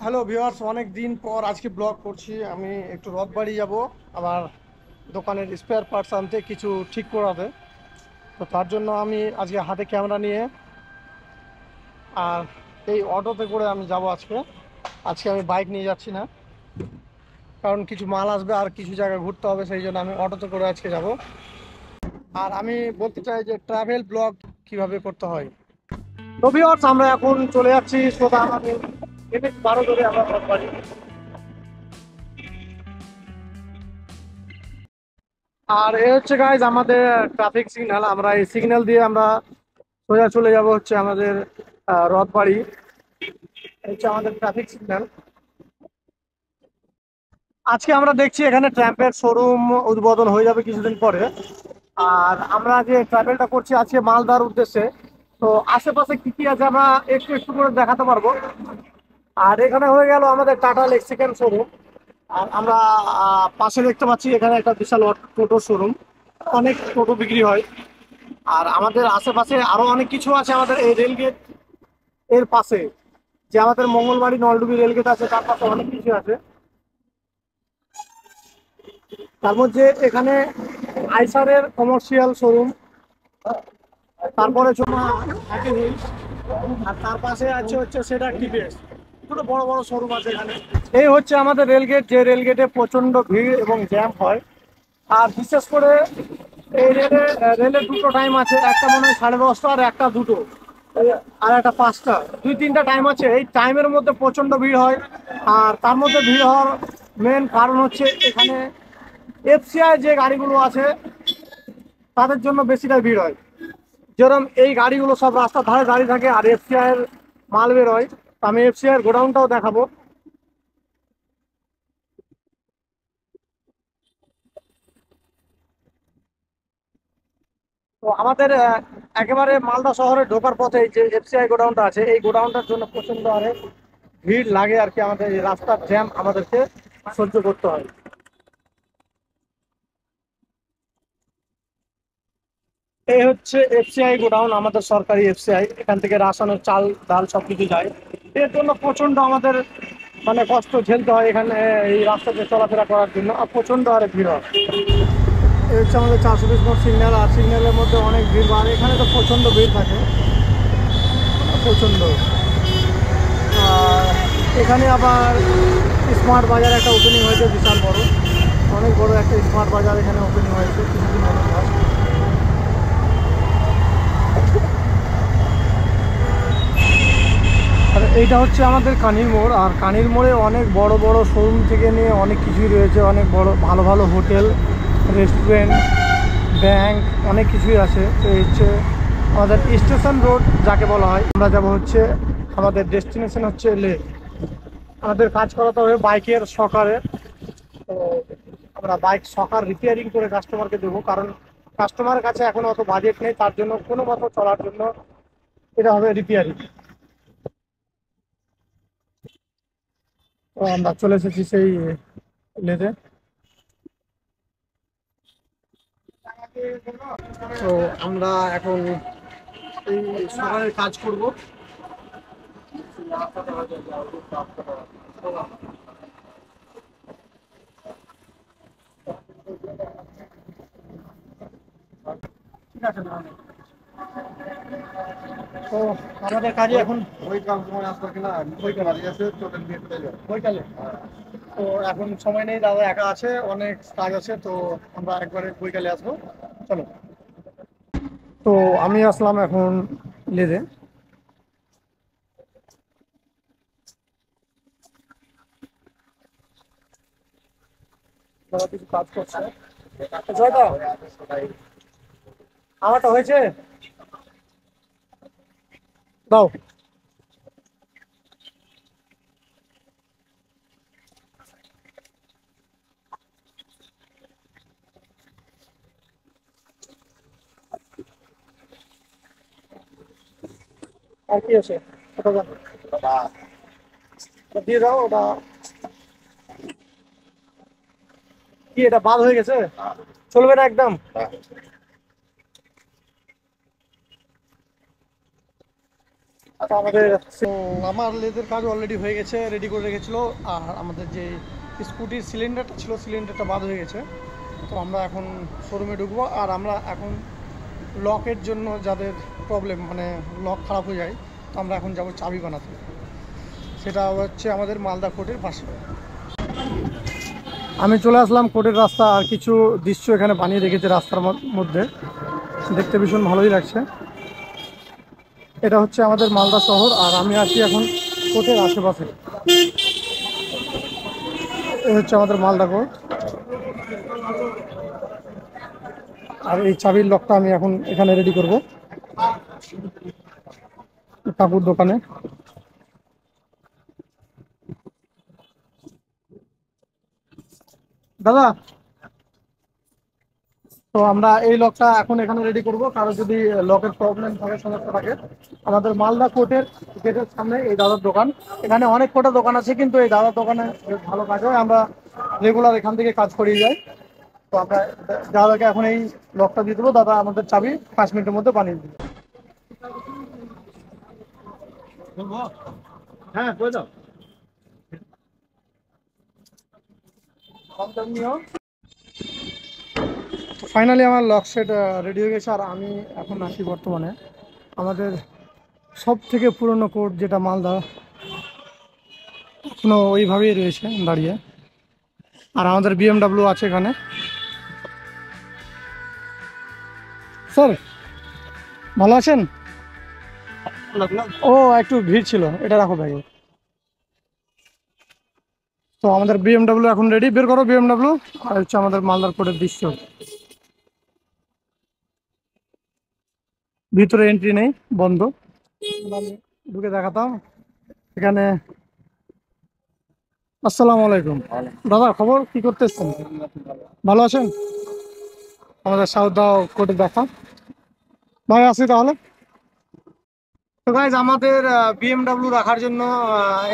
Hello viewers, অনেক দিন পর আজকে ব্লগ করছি। আমি একটু রথবাড়ি যাব, আবার দোকানের স্পেয়ার পার্টস আনতে, কিছু ঠিক করাতে। তো তার জন্য আমি আজকে হাতে ক্যামেরা নিয়ে আর এই অটোতে করে আমি যাব আজকে। আজকে আমি বাইক নিয়ে যাচ্ছি না, কারণ কিছু মাল আসবে আর কিছু জায়গা ঘুরতে হবে, সেই জন্য আমি অটোতে করে আজকে যাব। আর আমি বলতে চাই যে ট্রাভেল ব্লগ কিভাবে করতে হয়। তো ভিউয়ার্স, আমরা এখন চলে যাচ্ছি সোজা আমাদের NH-12 ধরে আমার রথবাড়ি। আর এ হচ্ছে গাইজ আমাদের ট্রাফিক সিগন্যাল। আমরা এই সিগন্যাল দিয়ে আমরা সোজা চলে যাব হচ্ছে আমাদের রথবাড়ি। এই হচ্ছে আমাদের ট্রাফিক সিগন্যাল। আজকে আমরা দেখছি এখানে ট্র্যাম্পের শোরুম উদ্বোধন হয়ে যাবে কিছুদিন পরে। আর আমরা যে ট্রাভেলটা করছি আজকে মালদার উদ্দেশ্যে, তো আশেপাশে কি কি আছে আমরা একটু একটু করে দেখাতে পারবো। আর এখানে হয়ে গেল আমাদের টাটা লেক্সিক্যান শোরুম। আর আমরা পাশে দেখতে পাচ্ছি এখানে একটা বিশাল টোটো শোরুম, অনেক টোটো বিক্রি হয়। আর আমাদের আশেপাশে আরো অনেক কিছু আছে, আমাদের এই রেলগেট এর পাশে যে আমাদের মঙ্গলবাড়ি নলডুবি রেলগেট আছে, তার পাশে অনেক কিছু আছে। তার মধ্যে এখানে আইসারের কমার্শিয়াল শোরুম, তারপরে জমা হ্যাপি হুইলস, আর তার পাশে আছে হচ্ছে সেটা টিভিএস। দুটো বড় বড় শোরুম আছে এখানে। এই হচ্ছে আমাদের রেলগেট, যে রেলগেটে প্রচন্ড ভিড় এবং জ্যাম হয়। আর বিশেষ করে এই রেলের দুটো টাইম আছে, একটা মনে হয় 10:30 আর একটা 2টো, আর একটা 5টা, দুই তিনটা টাইম আছে। এই টাইমের মধ্যে প্রচন্ড ভিড় হয়। আর তার মধ্যে ভিড় হওয়ার মেন কারণ হচ্ছে এখানে এফসিআই যে গাড়িগুলো আছে তাদের জন্য বেশিটাই ভিড় হয়। যেরকম এই গাড়িগুলো সব রাস্তার ধারে দাঁড়িয়ে থাকে আর এফসিআই এর মাল বের হয়। তো আমি এফসিআই এর গোডাউনটাও দেখাবো। তো আমাদের একেবারে মালদা শহরে ঢোকার পথে যে এফসিআই গোডাউনটা আছে, এই গোডাউনটার জন্য প্রচন্ড হারে ভিড় লাগে আর কি। আমাদের এই রাস্তার জ্যাম আমাদেরকে সহ্য করতে হয়। এই হচ্ছে এফসিআই গোডাউন, আমাদের সরকারি এফসিআই। এখান থেকে রাসায়নিক চাল ডাল সবকিছু যায়। এর জন্য প্রচন্ড আমাদের মানে কষ্ট ঝেলতে হয় এখানে এই রাস্তাতে চলাফেরা করার জন্য, আর প্রচন্ড হারে ভিড় হয়। এই হচ্ছে আমাদের 420 নম্বর সিগন্যাল, আর সিগন্যালের মধ্যে অনেক ভিড়, আর এখানে তো প্রচন্ড ভিড় থাকে, প্রচন্ড। আর এখানে আবার স্মার্ট বাজার একটা ওপেনিং হয়েছে, বিশাল বড়, অনেক বড় একটা স্মার্ট বাজার এখানে ওপেনিং হয়েছে কিছুদিন হলো just। আর এইটা হচ্ছে আমাদের কানির মোড়। আর কানির মোড়ে অনেক বড় বড় শোরুম থেকে নিয়ে অনেক কিছুই রয়েছে, অনেক বড় ভালো ভালো হোটেল, রেস্টুরেন্ট, ব্যাংক, অনেক কিছুই আছে। তো এই হচ্ছে আমাদের স্টেশন রোড যাকে বলা হয়। আমরা যাব হচ্ছে, আমাদের ডেস্টিনেশন হচ্ছে লে। আমাদের কাজ করাতে হবে বাইকের সকারে। তো আমরা বাইক সকার রিপেয়ারিং করে কাস্টমারকে দেবো, কারণ কাস্টমারের কাছে এখন অত বাজেট নেই, তার জন্য কোনো মতো চলার জন্য এটা হবে রিপেয়ারিং। তো আমরা চলে এসেছি সেই লেতে। তো আমরা এখন এই সকালের কাজ করব। ঠিক আছে, তো আমাদের কাজে এখন বৈকালে। তো এখন সময় নেই, দাদা একা আছে, অনেক কাজ আছে। তো আমরা একবারে বৈকালে আসবো। চলো। তো আমি আসলাম এখন লেদে। দাদা কিছু কাজ করছে। জয়দা, আমারটা হয়েছে, দাও। আর কি আছে ওটা দাও। ওটা দিয়ে দাও। ওটা কি, এটা বাদ হয়ে গেছে, চলবে না একদম। আচ্ছা আমাদের আমার লেজের কাজ অলরেডি হয়ে গেছে, রেডি করে রেখেছিল। আর আমাদের যে স্কুটির সিলিন্ডারটা ছিল, সিলিন্ডারটা বাদ হয়ে গেছে। তো আমরা এখন শোরুমে ঢুকবো। আর আমরা এখন লকের জন্য যাদের প্রবলেম, মানে লক খারাপ হয়ে যায়, তো আমরা এখন যাব চাবি বানাতে। সেটা হচ্ছে আমাদের মালদা কোর্টের পাশে। আমি চলে আসলাম কোর্টের রাস্তা। আর কিছু দৃশ্য এখানে বানিয়ে রেখেছে রাস্তার মধ্যে, দেখতে ভীষণ ভালোই লাগছে। এটা হচ্ছে আমাদের মালদা শহর, আর আমি আছি এখন কোর্টের আশেপাশে। এই হচ্ছে আমাদের মালদা কোর্ট। আর এই চাবির লকটা আমি এখন এখানে রেডি করব কাকুর দোকানে। দাদা, তো আমরা এই লকটা এখন এখানে রেডি করব। কারো যদি লকের প্রবলেম থাকে, সমস্যা থাকে, আমাদের মালদা কোর্টের গেটের সামনে এই দাদার দোকান। এখানে অনেক কটা দোকান আছে, কিন্তু এই দাদার দোকানে বেশ ভালো কাজ হয়। আমরা রেগুলার এখান থেকে কাজ করিয়ে যাই। তো আমরা দাদাকে এখন এই লকটা দিয়ে দেবো। দাদা আমাদের চাবি 5 মিনিটের মধ্যে বানিয়ে দিবে। হ্যাঁ, বলে দাও। ফাইনালি আমার লক সেট রেডি হয়ে গেছে। আর আমি এখন আছি বর্তমানে আমাদের সব থেকে পুরনো কোর্ট, যেটা মালদা, এখনো ওইভাবেই রয়েছে দাঁড়িয়ে। আর আমাদের বিএমডাব্লিউ আছে এখানে। স্যার, ভালো আছেন? ও, একটু ভিড় ছিল, এটা রাখো ব্যাগে। তো আমাদের বিএমডাব্লিউ এখন রেডি। বের করো বিএমডাব্লিউ। আর হচ্ছে আমাদের মালদার কোর্টের দৃশ্য। ভিতরে এন্ট্রি নেই, বন্ধ। আমি ঢুকে দেখাতাম এখানে। আসসালামু আলাইকুম দাদা, খবর কি করতেছেন? ভালো আছেন? আমাদের সাউদাও কোর্টে দেখা। ভাই আসি তাহলে। তো গাইজ, আমাদের বিএমডাব্লিউ রাখার জন্য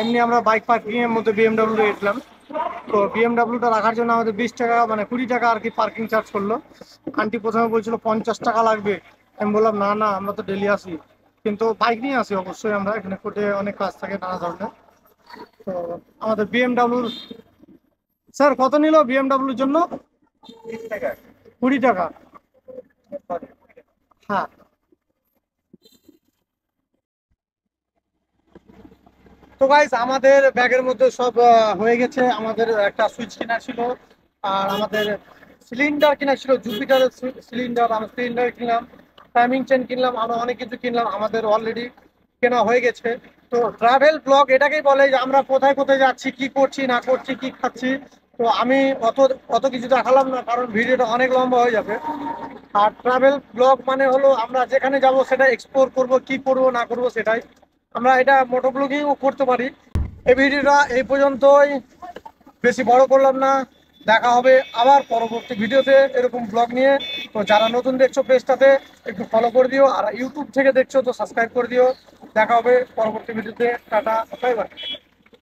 এমনি আমরা বাইক পার্কিং এর মধ্যে বিএমডাব্লিউ রেখেছিলাম। তো বিএমডাব্লিউটা রাখার জন্য আমাদের 20 টাকা, মানে 20 টাকা আর কি পার্কিং চার্জ করলো। আন্টি প্রথমে বলছিল 50 টাকা লাগবে। আমি বললাম না না, আমরা তো ডেলি আসি, কিন্তু বাইক নিয়ে আসি অবশ্যই। আমরা এখানে কোর্টে অনেক কাজ থাকে নানা ধরনের। তো আমাদের বিএমডাব্লিউর স্যার কত নিল বিএমডাব্লিউর জন্য? 20 টাকা। 20 টাকা? হ্যাঁ। তো গাইস, আমাদের ব্যাগের মধ্যে সব হয়ে গেছে। আমাদের একটা সুইচ কেনা ছিল, আর আমাদের সিলিন্ডার কেনা ছিল, জুপিটারের সিলিন্ডার। আমরা সিলিন্ডার কিনলাম, টাইমিং চেন কিনলাম, আমরা অনেক কিছু কিনলাম। আমাদের অলরেডি কেনা হয়ে গেছে। তো ট্রাভেল ব্লগ এটাকেই বলে যে আমরা কোথায় কোথায় যাচ্ছি, কি করছি না করছি, কি খাচ্ছি। তো আমি অত অত কিছু দেখালাম না, কারণ ভিডিওটা অনেক লম্বা হয়ে যাবে। আর ট্রাভেল ব্লগ মানে হলো আমরা যেখানে যাব সেটা এক্সপ্লোর করব, কি করব না করব সেটাই। আমরা এটা মোটো ব্লগিংও করতে পারি। এই ভিডিওটা এই পর্যন্তই, বেশি বড় করলাম না। দেখা হবে আবার পরবর্তী ভিডিওতে এরকম ব্লগ নিয়ে। তো যারা নতুন দেখছো পেজটাতে একটু ফলো করে দিও, আর ইউটিউব থেকে দেখছো তো সাবস্ক্রাইব করে দিও। দেখা হবে পরবর্তী ভিডিওতে। Tata, bye bye.